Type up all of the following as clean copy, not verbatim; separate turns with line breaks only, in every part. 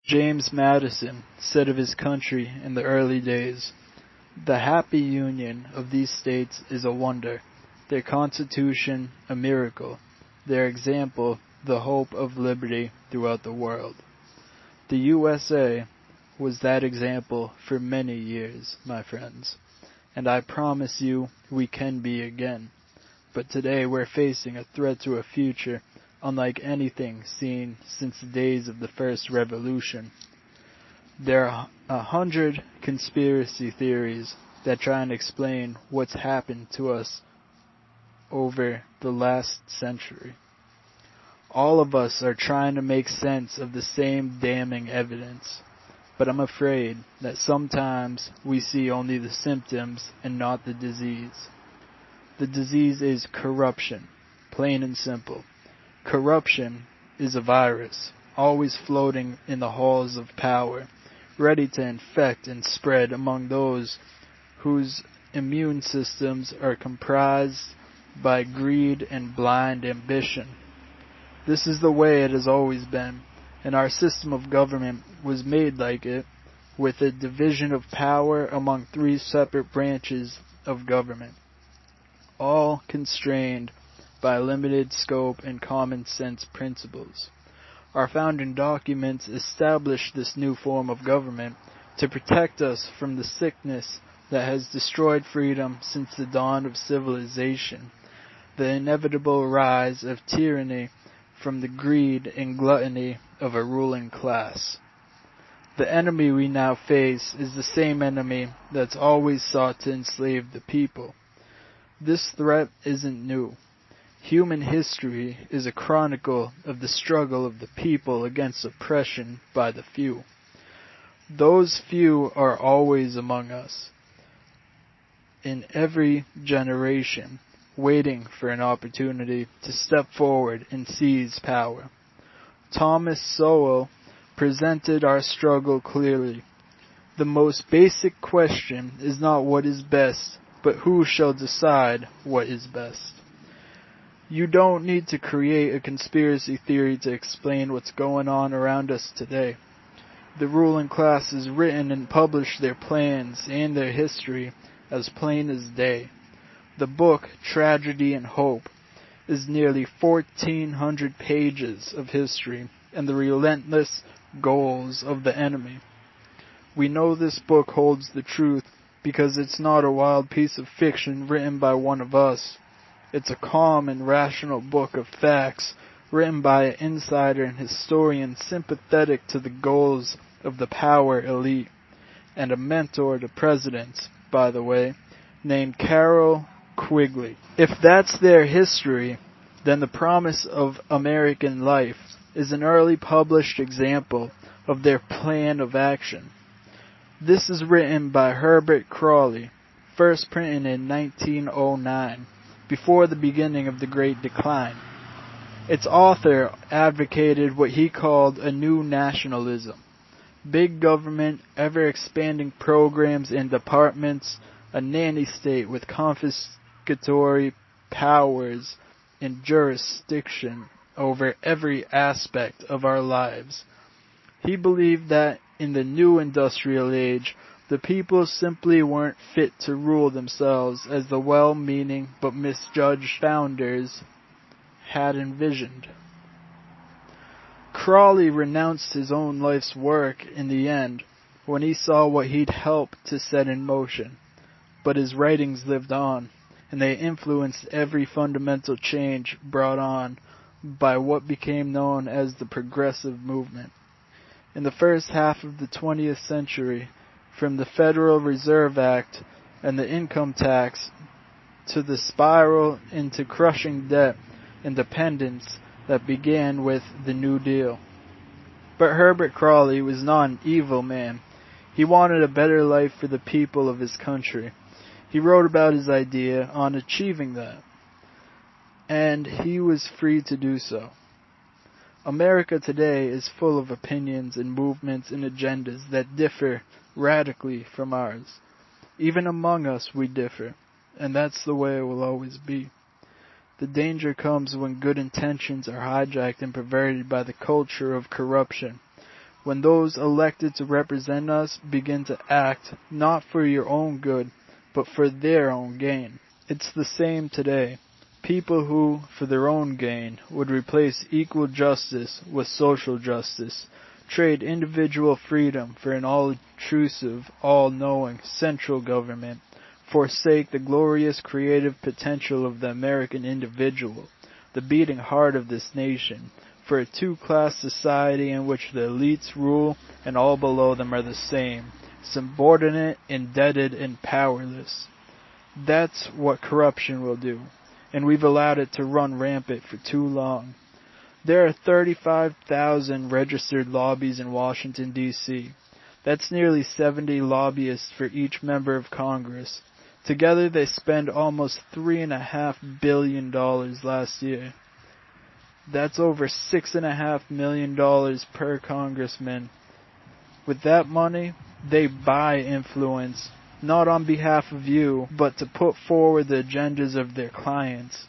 James Madison said of his country in the early days, "The happy union of these states is a wonder, their constitution a miracle, their example the hope of liberty throughout the world." The USA was that example for many years, my friends, and I promise you we can be again. But today we're facing a threat to a future unlike anything seen since the days of the first revolution. There are 100 conspiracy theories that try and explain what's happened to us over the last century. All of us are trying to make sense of the same damning evidence, but I'm afraid that sometimes we see only the symptoms and not the disease. The disease is corruption, plain and simple. Corruption is a virus, always floating in the halls of power, ready to infect and spread among those whose immune systems are comprised by greed and blind ambition. This is the way it has always been, and our system of government was made like it, with a division of power among three separate branches of government, all constrained by limited scope and common sense principles. Our founding documents established this new form of government to protect us from the sickness that has destroyed freedom since the dawn of civilization, the inevitable rise of tyranny from the greed and gluttony of a ruling class. The enemy we now face is the same enemy that's always sought to enslave the people. This threat isn't new. Human history is a chronicle of the struggle of the people against oppression by the few. Those few are always among us, in every generation, waiting for an opportunity to step forward and seize power. Thomas Sowell presented our struggle clearly. The most basic question is not what is best, but who shall decide what is best. You don't need to create a conspiracy theory to explain what's going on around us today. The ruling class has written and published their plans and their history as plain as day. The book, Tragedy and Hope, is nearly 1,400 pages of history and the relentless goals of the enemy. We know this book holds the truth because it's not a wild piece of fiction written by one of us. It's a calm and rational book of facts written by an insider and historian sympathetic to the goals of the power elite, and a mentor to presidents, by the way, named Carroll Quigley. If that's their history, then the promise of American life is an early published example of their plan of action. This is written by Herbert Croly, first printed in 1909, before the beginning of the Great Decline. Its author advocated what he called a new nationalism. Big government, ever-expanding programs and departments, a nanny state with confiscatory powers and jurisdiction over every aspect of our lives. He believed that in the new industrial age, the people simply weren't fit to rule themselves as the well-meaning but misjudged founders had envisioned. Croly renounced his own life's work in the end when he saw what he'd helped to set in motion, but his writings lived on, and they influenced every fundamental change brought on by what became known as the Progressive Movement. In the first half of the 20th century, from the Federal Reserve Act and the income tax to the spiral into crushing debt and dependence that began with the New Deal. But Herbert Croly was not an evil man. He wanted a better life for the people of his country. He wrote about his idea on achieving that, and he was free to do so. America today is full of opinions and movements and agendas that differ radically from ours. Even among us we differ, and that's the way it will always be. The danger comes when good intentions are hijacked and perverted by the culture of corruption, when those elected to represent us begin to act not for your own good, but for their own gain. It's the same today. People who, for their own gain, would replace equal justice with social justice, trade individual freedom for an all-intrusive, all-knowing central government, forsake the glorious creative potential of the American individual, the beating heart of this nation, for a two-class society in which the elites rule and all below them are the same, subordinate, indebted, and powerless. That's what corruption will do, and we've allowed it to run rampant for too long. There are 35,000 registered lobbies in Washington, D.C. That's nearly 70 lobbyists for each member of Congress. Together they spend almost $3.5 billion last year. That's over $6.5 million per congressman. With that money, they buy influence, not on behalf of you, but to put forward the agendas of their clients.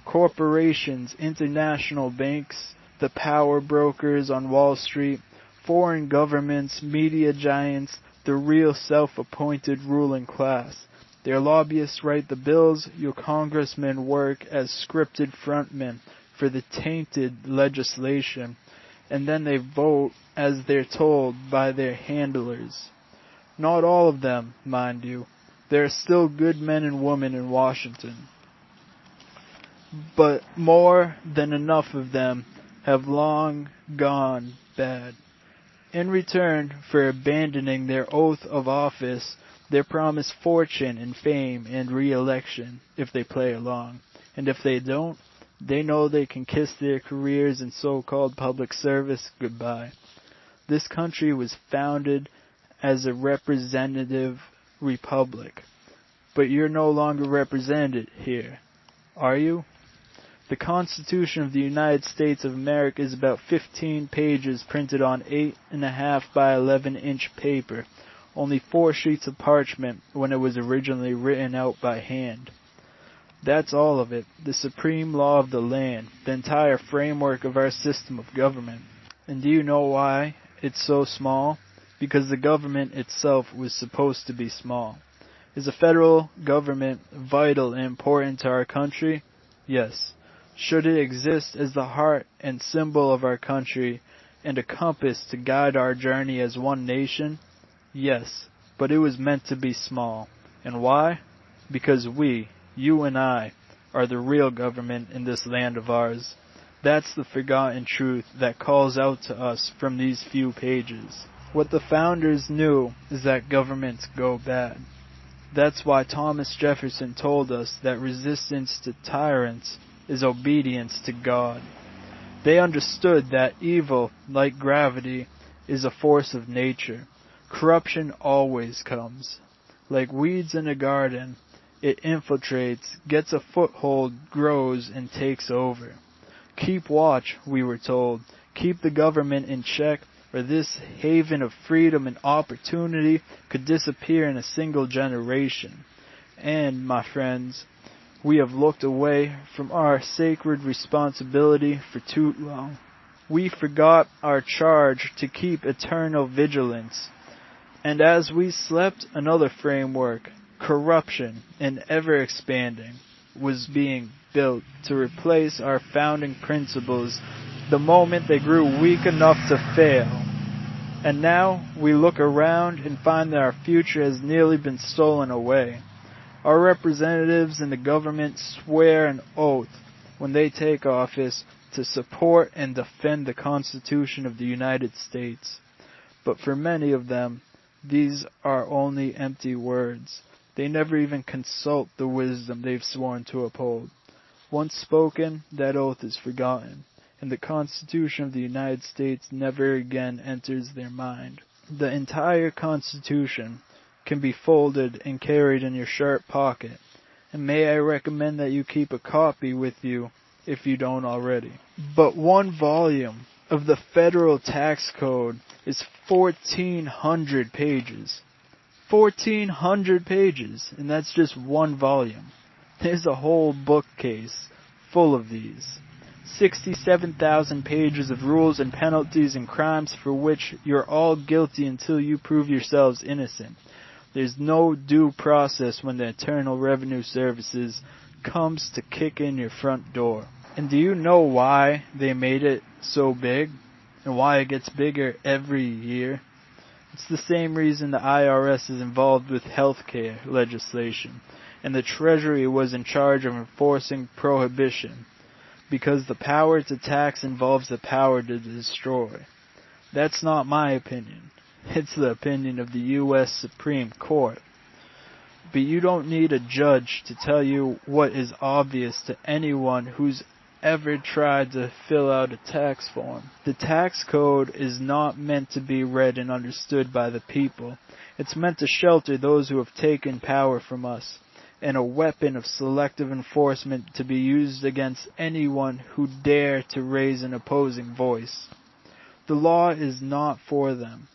Corporations, international banks, the power brokers on Wall Street, foreign governments, media giants, the real self-appointed ruling class. Their lobbyists write the bills, your congressmen work as scripted frontmen for the tainted legislation, and then they vote as they're told by their handlers. Not all of them, mind you. There are still good men and women in Washington. But more than enough of them have long gone bad. In return for abandoning their oath of office, they're promised fortune and fame and re-election if they play along. And if they don't, they know they can kiss their careers in so-called public service goodbye. This country was founded as a representative republic. But you're no longer represented here, are you? The Constitution of the United States of America is about 15 pages printed on 8.5 by 11-inch paper, only 4 sheets of parchment when it was originally written out by hand. That's all of it, the supreme law of the land, the entire framework of our system of government. And do you know why it's so small? Because the government itself was supposed to be small. Is the federal government vital and important to our country? Yes. Should it exist as the heart and symbol of our country and a compass to guide our journey as one nation? Yes, but it was meant to be small. And why? Because we, you and I, are the real government in this land of ours. That's the forgotten truth that calls out to us from these few pages. What the founders knew is that governments go bad. That's why Thomas Jefferson told us that resistance to tyrants is obedience to God. They understood that evil, like gravity, is a force of nature. Corruption always comes. Like weeds in a garden, it infiltrates, gets a foothold, grows, and takes over. Keep watch, we were told. Keep the government in check, or this haven of freedom and opportunity could disappear in a single generation. And, my friends, we have looked away from our sacred responsibility for too long. We forgot our charge to keep eternal vigilance. And as we slept, another framework, corruption and ever-expanding, was being built to replace our founding principles the moment they grew weak enough to fail. And now we look around and find that our future has nearly been stolen away. Our representatives in the government swear an oath when they take office to support and defend the Constitution of the United States. But for many of them, these are only empty words. They never even consult the wisdom they've sworn to uphold. Once spoken, that oath is forgotten, and the Constitution of the United States never again enters their mind. The entire Constitution can be folded and carried in your shirt pocket, and may I recommend that you keep a copy with you if you don't already. But one volume of the Federal Tax Code is 1,400 pages. 1,400 pages, and that's just one volume. There's a whole bookcase full of these. 67,000 pages of rules and penalties and crimes for which you're all guilty until you prove yourselves innocent. There's no due process when the Internal Revenue Services comes to kick in your front door. And do you know why they made it so big? And why it gets bigger every year? It's the same reason the IRS is involved with healthcare legislation, and the Treasury was in charge of enforcing prohibition, because the power to tax involves the power to destroy. That's not my opinion. It's the opinion of the U.S. Supreme Court. But you don't need a judge to tell you what is obvious to anyone who's ever tried to fill out a tax form. The tax code is not meant to be read and understood by the people. It's meant to shelter those who have taken power from us, and a weapon of selective enforcement to be used against anyone who dare to raise an opposing voice. The law is not for them.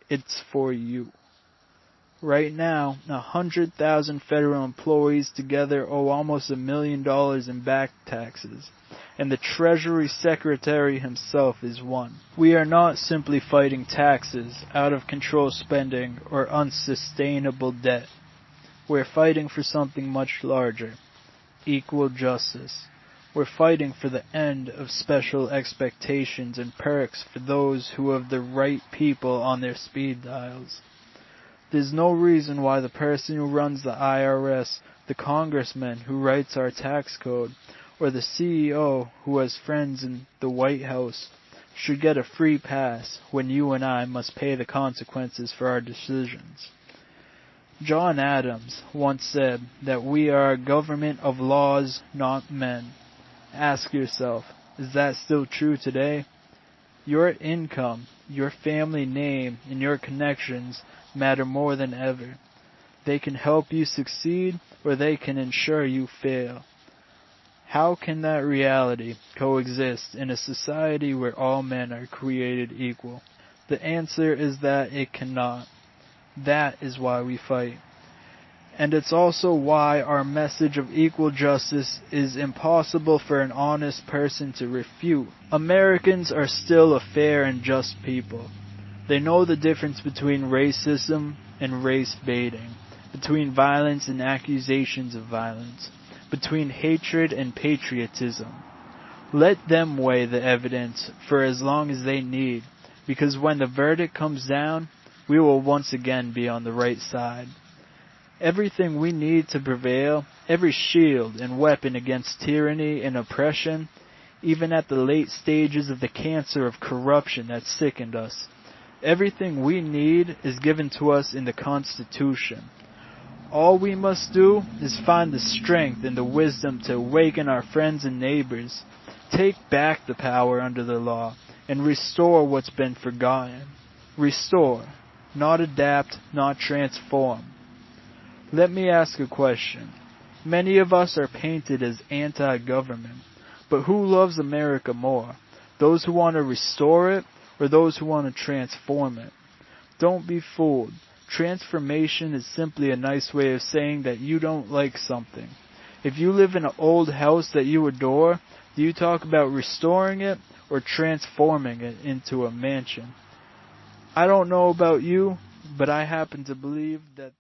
It's for you. Right now, 100,000 federal employees together owe almost $1 million in back taxes, and the Treasury Secretary himself is one. We are not simply fighting taxes, out of control spending, or unsustainable debt. We're fighting for something much larger, equal justice. We're fighting for the end of special expectations and perks for those who have the right people on their speed dials. There's no reason why the person who runs the IRS, the congressman who writes our tax code, or the CEO who has friends in the White House should get a free pass when you and I must pay the consequences for our decisions. John Adams once said that we are a government of laws, not men. Ask yourself, is that still true today? Your income, your family name, and your connections matter more than ever. They can help you succeed, or they can ensure you fail. How can that reality coexist in a society where all men are created equal? The answer is that it cannot. That is why we fight. And it's also why our message of equal justice is impossible for an honest person to refute. Americans are still a fair and just people. They know the difference between racism and race baiting, between violence and accusations of violence, between hatred and patriotism. Let them weigh the evidence for as long as they need, because when the verdict comes down, we will once again be on the right side. Everything we need to prevail, every shield and weapon against tyranny and oppression, even at the late stages of the cancer of corruption that sickened us, everything we need is given to us in the Constitution. All we must do is find the strength and the wisdom to awaken our friends and neighbors, take back the power under the law, and restore what's been forgotten. Restore, not adapt, not transform. Let me ask a question. Many of us are painted as anti-government, but who loves America more? Those who want to restore it, or those who want to transform it? Don't be fooled. Transformation is simply a nice way of saying that you don't like something. If you live in an old house that you adore, do you talk about restoring it or transforming it into a mansion? I don't know about you, but I happen to believe that